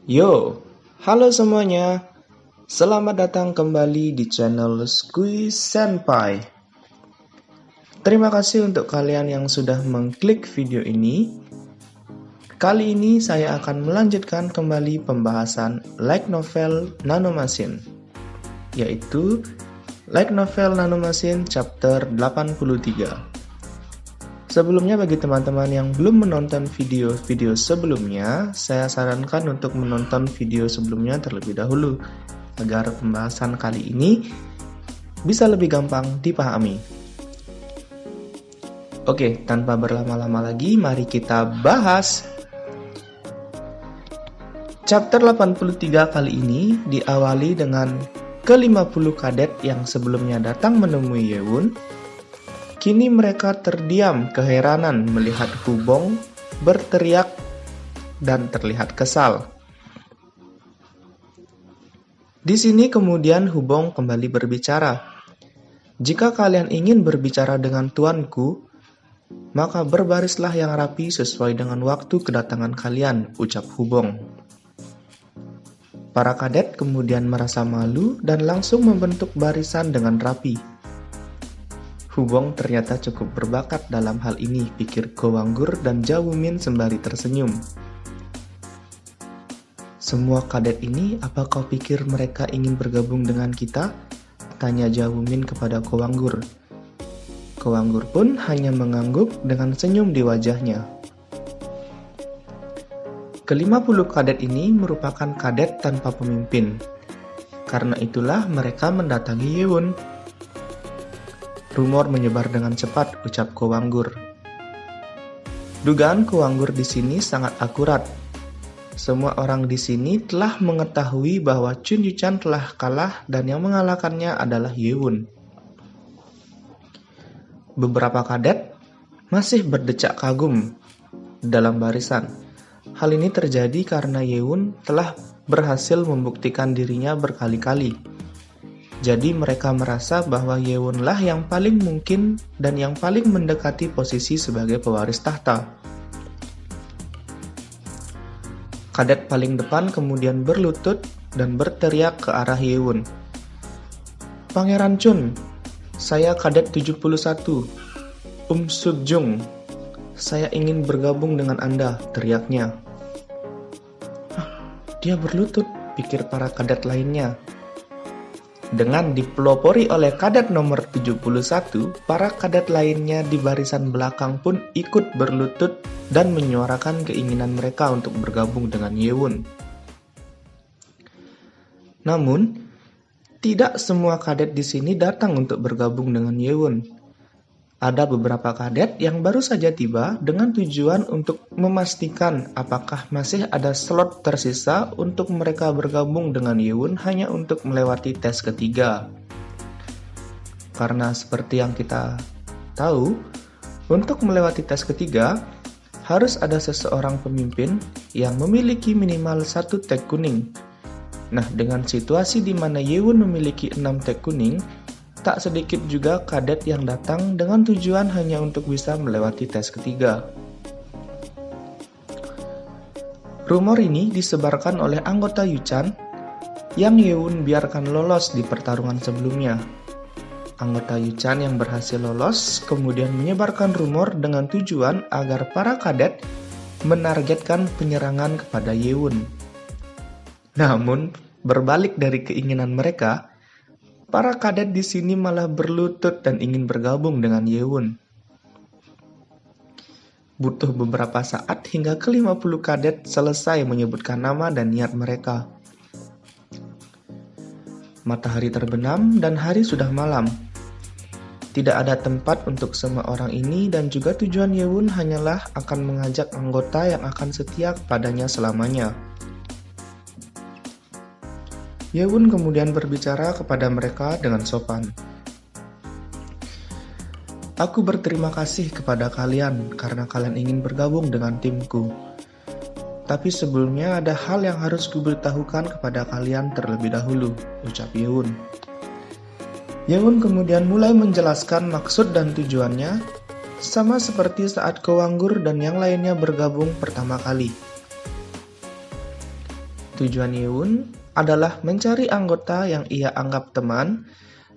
Yo, halo semuanya. Selamat datang kembali di channel Squeeze Senpai. Terima kasih untuk kalian yang sudah mengklik video ini. Kali ini saya akan melanjutkan kembali pembahasan light novel Nanomachine, yaitu light novel Nanomachine chapter 83. Sebelumnya, bagi teman-teman yang belum menonton video-video sebelumnya, saya sarankan untuk menonton video sebelumnya terlebih dahulu, agar pembahasan kali ini bisa lebih gampang dipahami. Oke, tanpa berlama-lama lagi, mari kita bahas. Chapter 83 kali ini diawali dengan ke-50 kadet yang sebelumnya datang menemui Yewon. Kini mereka terdiam keheranan melihat Hubong berteriak dan terlihat kesal. Di sini kemudian Hubong kembali berbicara. Jika kalian ingin berbicara dengan tuanku, maka berbarislah yang rapi sesuai dengan waktu kedatangan kalian, ucap Hubong. Para kadet kemudian merasa malu dan langsung membentuk barisan dengan rapi. Hubong ternyata cukup berbakat dalam hal ini, pikir Ko Wanggur dan Jawumin sembari tersenyum. Semua kadet ini, apa kau pikir mereka ingin bergabung dengan kita? Tanya Jawumin kepada Ko Wanggur. Ko Wanggur pun hanya mengangguk dengan senyum di wajahnya. Ke-50 kadet ini merupakan kadet tanpa pemimpin. Karena itulah mereka mendatangi Yewon. Rumor menyebar dengan cepat, ucap Ko Wanggur. Dugaan Ko Wanggur di sini sangat akurat. Semua orang di sini telah mengetahui bahwa Chun Yuchan telah kalah dan yang mengalahkannya adalah Yewon. Beberapa kadet masih berdecak kagum dalam barisan. Hal ini terjadi karena Yewon telah berhasil membuktikan dirinya berkali-kali. Jadi mereka merasa bahwa Yewonlah yang paling mungkin dan yang paling mendekati posisi sebagai pewaris tahta. Kadet paling depan kemudian berlutut dan berteriak ke arah Yewon. Pangeran Chun, saya kadet 71, Suk-jung, saya ingin bergabung dengan Anda, teriaknya. Dia berlutut, pikir para kadet lainnya. Dengan dipelopori oleh kadet nomor 71, para kadet lainnya di barisan belakang pun ikut berlutut dan menyuarakan keinginan mereka untuk bergabung dengan Yewon. Namun, tidak semua kadet di sini datang untuk bergabung dengan Yewon. Ada beberapa kadet yang baru saja tiba dengan tujuan untuk memastikan apakah masih ada slot tersisa untuk mereka bergabung dengan Yewon hanya untuk melewati tes ketiga. Karena seperti yang kita tahu, untuk melewati tes ketiga, harus ada seseorang pemimpin yang memiliki minimal 1 tag kuning. Nah, dengan situasi di mana Yewon memiliki 6 tag kuning, tak sedikit juga kadet yang datang dengan tujuan hanya untuk bisa melewati tes ketiga. Rumor ini disebarkan oleh anggota Yuchan yang Yewon biarkan lolos di pertarungan sebelumnya. Anggota Yuchan yang berhasil lolos kemudian menyebarkan rumor dengan tujuan agar para kadet menargetkan penyerangan kepada Yewon. Namun, berbalik dari keinginan mereka, para kadet di sini malah berlutut dan ingin bergabung dengan Yewon. Butuh beberapa saat hingga ke-50 kadet selesai menyebutkan nama dan niat mereka. Matahari terbenam dan hari sudah malam. Tidak ada tempat untuk semua orang ini dan juga tujuan Yewon hanyalah akan mengajak anggota yang akan setia kepadanya selamanya. Yewon kemudian berbicara kepada mereka dengan sopan. Aku berterima kasih kepada kalian karena kalian ingin bergabung dengan timku. Tapi sebelumnya ada hal yang harus kuberitahukan kepada kalian terlebih dahulu, ucap Yewon. Yewon kemudian mulai menjelaskan maksud dan tujuannya, sama seperti saat Ko Wanggur dan yang lainnya bergabung pertama kali. Tujuan Yewun adalah mencari anggota yang ia anggap teman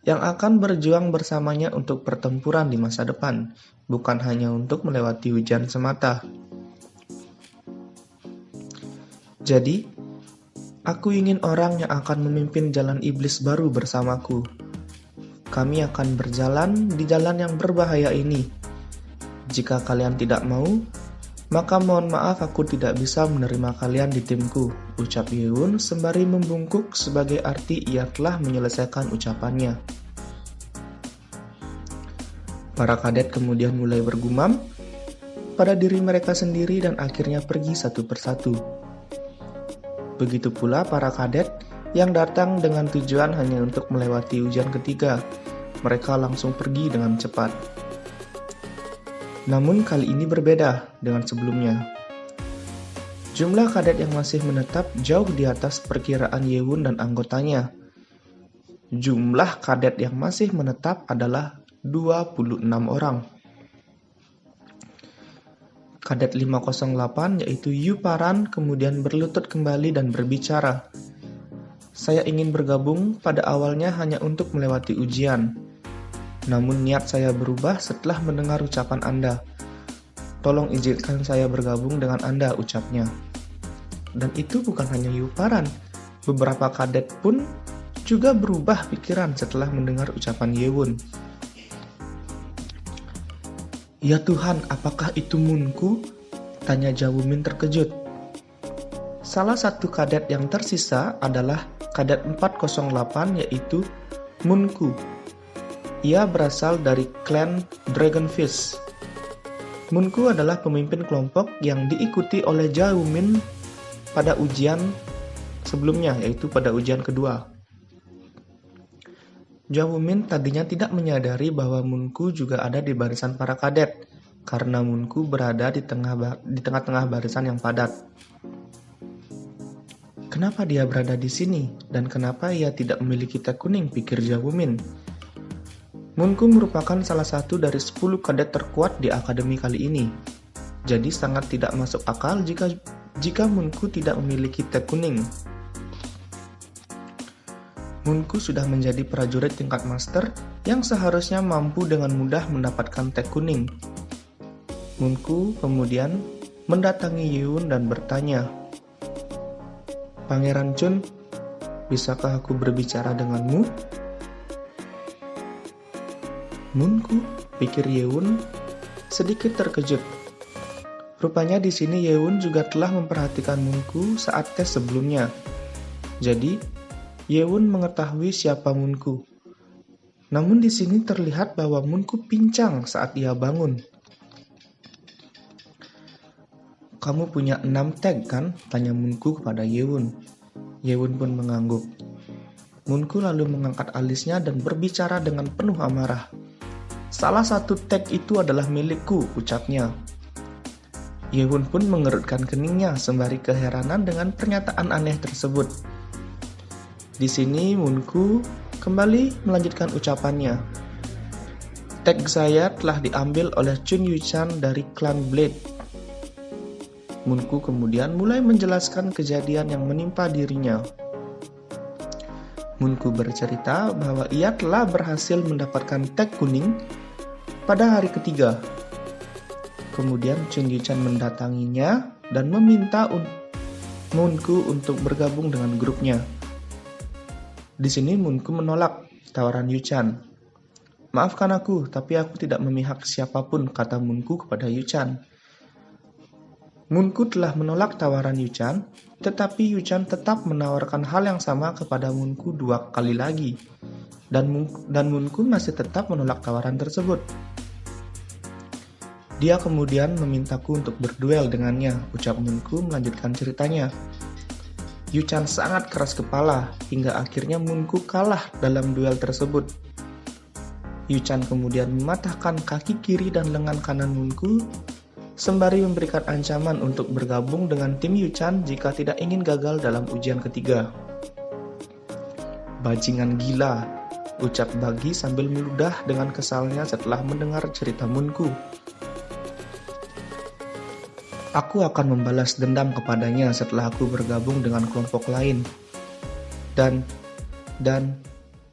yang akan berjuang bersamanya untuk pertempuran di masa depan, bukan hanya untuk melewati hujan semata. Jadi, aku ingin orang yang akan memimpin jalan iblis baru bersamaku. Kami akan berjalan di jalan yang berbahaya ini. Jika kalian tidak mau, maka mohon maaf aku tidak bisa menerima kalian di timku, ucap Yewun sembari membungkuk sebagai arti ia telah menyelesaikan ucapannya. Para kadet kemudian mulai bergumam pada diri mereka sendiri dan akhirnya pergi satu persatu. Begitu pula para kadet yang datang dengan tujuan hanya untuk melewati ujian ketiga. Mereka langsung pergi dengan cepat. Namun kali ini berbeda dengan sebelumnya. Jumlah kadet yang masih menetap jauh di atas perkiraan Yewun dan anggotanya. Jumlah kadet yang masih menetap adalah 26 orang. Kadet 508 yaitu Yu Paran kemudian berlutut kembali dan berbicara. Saya ingin bergabung pada awalnya hanya untuk melewati ujian. Namun niat saya berubah setelah mendengar ucapan Anda. Tolong izinkan saya bergabung dengan Anda, ucapnya. Dan itu bukan hanya Yu Paran. Beberapa kadet pun juga berubah pikiran setelah mendengar ucapan Yewun. Ya Tuhan, apakah itu Munku? Tanya Jawumin terkejut. Salah satu kadet yang tersisa adalah kadet 408 yaitu Munku. Ia berasal dari klan Dragonfish. Munku adalah pemimpin kelompok yang diikuti oleh Jawumin pada ujian sebelumnya, yaitu pada ujian kedua. Jawumin tadinya tidak menyadari bahwa Munku juga ada di barisan para kadet, karena Munku berada di tengah-tengah barisan yang padat. Kenapa dia berada di sini, dan kenapa ia tidak memiliki tag kuning, pikir Jawumin. Munku merupakan salah satu dari 10 kadet terkuat di akademi kali ini. Jadi sangat tidak masuk akal jika Munku tidak memiliki tag kuning. Munku sudah menjadi prajurit tingkat master yang seharusnya mampu dengan mudah mendapatkan tag kuning. Munku kemudian mendatangi Yewun dan bertanya, "Pangeran Chun, bisakah aku berbicara denganmu?" Munku, pikir Yewun, sedikit terkejut. Rupanya di sini Yewun juga telah memperhatikan Munku saat tes sebelumnya. Jadi, Yewun mengetahui siapa Munku. Namun di sini terlihat bahwa Munku pincang saat ia bangun. "Kamu punya 6 tag kan?" tanya Munku kepada Yewun. Yewun pun mengangguk. Munku lalu mengangkat alisnya dan berbicara dengan penuh amarah. "Salah satu tag itu adalah milikku," ucapnya. Yewun pun mengerutkan keningnya sembari keheranan dengan pernyataan aneh tersebut. Di sini Munku kembali melanjutkan ucapannya. "Tag saya telah diambil oleh Chun Yuchan dari klan Blade." Munku kemudian mulai menjelaskan kejadian yang menimpa dirinya. Munku bercerita bahwa ia telah berhasil mendapatkan tag kuning pada hari ketiga. Kemudian Chun Yuchan mendatanginya dan meminta Munku untuk bergabung dengan grupnya. Di sini Munku menolak tawaran Yuchan. "Maafkan aku, tapi aku tidak memihak siapapun," kata Munku kepada Yuchan. Munku telah menolak tawaran Yuchan, tetapi Yuchan tetap menawarkan hal yang sama kepada Munku 2 kali lagi, dan Munku masih tetap menolak tawaran tersebut. Dia kemudian memintaku untuk berduel dengannya, ucap Munku melanjutkan ceritanya. Yuchan sangat keras kepala, hingga akhirnya Munku kalah dalam duel tersebut. Yuchan kemudian mematahkan kaki kiri dan lengan kanan Munku, sembari memberikan ancaman untuk bergabung dengan tim Yuchan jika tidak ingin gagal dalam ujian ketiga. "Bajingan gila," ucap Bagi sambil meludah dengan kesalnya setelah mendengar cerita Munku. Aku akan membalas dendam kepadanya setelah aku bergabung dengan kelompok lain. Dan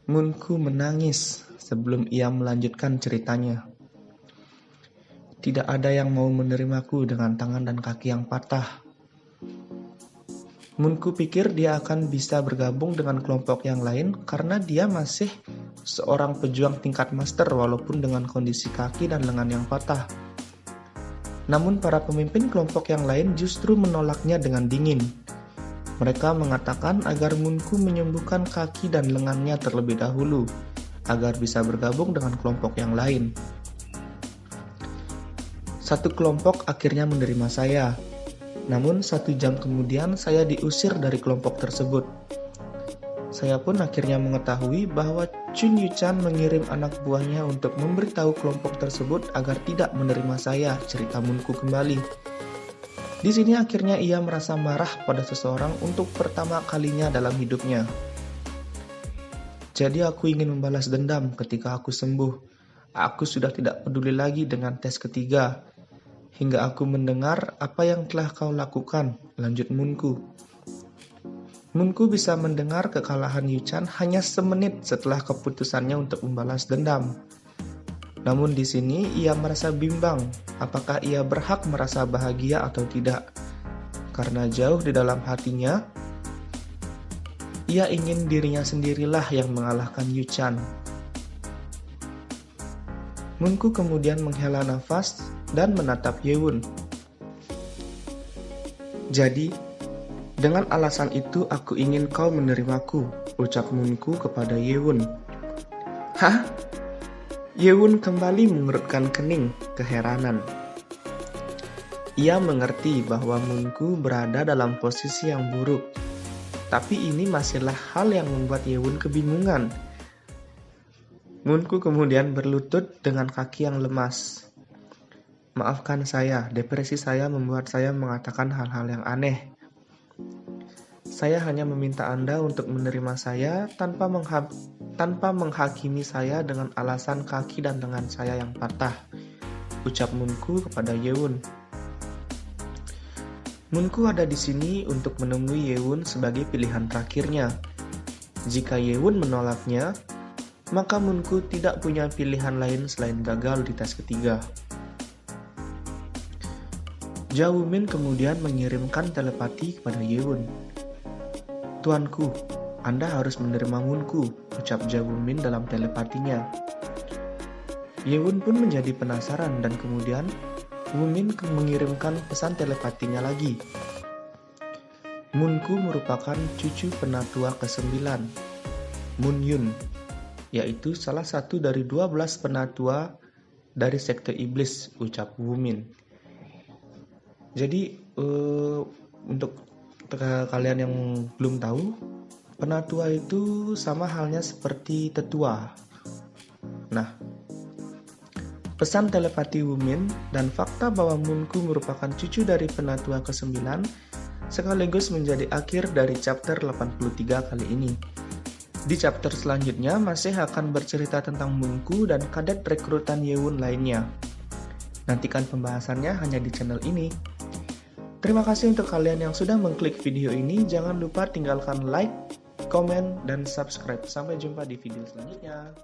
Munku menangis sebelum ia melanjutkan ceritanya. Tidak ada yang mau menerimaku dengan tangan dan kaki yang patah. Munku pikir dia akan bisa bergabung dengan kelompok yang lain karena dia masih seorang pejuang tingkat master walaupun dengan kondisi kaki dan lengan yang patah. Namun para pemimpin kelompok yang lain justru menolaknya dengan dingin. Mereka mengatakan agar Munku menyembuhkan kaki dan lengannya terlebih dahulu, agar bisa bergabung dengan kelompok yang lain. Satu kelompok akhirnya menerima saya. Namun 1 jam kemudian saya diusir dari kelompok tersebut. Saya pun akhirnya mengetahui bahwa Chun Yu-chan mengirim anak buahnya untuk memberitahu kelompok tersebut agar tidak menerima saya, cerita Munku kembali. Di sini akhirnya ia merasa marah pada seseorang untuk pertama kalinya dalam hidupnya. Jadi aku ingin membalas dendam ketika aku sembuh. Aku sudah tidak peduli lagi dengan tes ketiga. Hingga aku mendengar apa yang telah kau lakukan, lanjut Munku. Munku bisa mendengar kekalahan Yu-chan hanya semenit setelah keputusannya untuk membalas dendam. Namun di sini ia merasa bimbang, apakah ia berhak merasa bahagia atau tidak. Karena jauh di dalam hatinya, ia ingin dirinya sendirilah yang mengalahkan Yu-chan. Munku kemudian menghela nafas dan menatap Yewon. Jadi, dengan alasan itu aku ingin kau menerimaku, ucap Munku kepada Yewon. Hah? Yewon kembali mengerutkan kening, keheranan. Ia mengerti bahwa Munku berada dalam posisi yang buruk. Tapi ini masihlah hal yang membuat Yewon kebingungan. Munku kemudian berlutut dengan kaki yang lemas. Maafkan saya, depresi saya membuat saya mengatakan hal-hal yang aneh. Saya hanya meminta Anda untuk menerima saya tanpa menghakimi saya dengan alasan kaki dan lengan saya yang patah, ucap Munku kepada Yewon. Munku ada di sini untuk menemui Yewon sebagai pilihan terakhirnya. Jika Yewon menolaknya, maka Munku tidak punya pilihan lain selain gagal di tes ketiga. Zhao Wumin kemudian mengirimkan telepati kepada Yewon. Tuanku, Anda harus menerima Munku, ucap Zhao Wumin dalam telepatinya. Yewon pun menjadi penasaran dan kemudian Wumin mengirimkan pesan telepatinya lagi. Munku merupakan cucu penatua ke-9, Mun Yun, yaitu salah satu dari 12 penatua dari sekte iblis, ucap Wumin. Jadi untuk kalian yang belum tahu, penatua itu sama halnya seperti tetua. Nah, pesan telepati Wumin dan fakta bahwa Munku merupakan cucu dari penatua ke-9 sekaligus menjadi akhir dari chapter 83 kali ini. Di chapter selanjutnya masih akan bercerita tentang Munku dan kadet rekrutan Yewon lainnya. Nantikan pembahasannya hanya di channel ini. Terima kasih untuk kalian yang sudah mengklik video ini. Jangan lupa tinggalkan like, komen, dan subscribe. Sampai jumpa di video selanjutnya.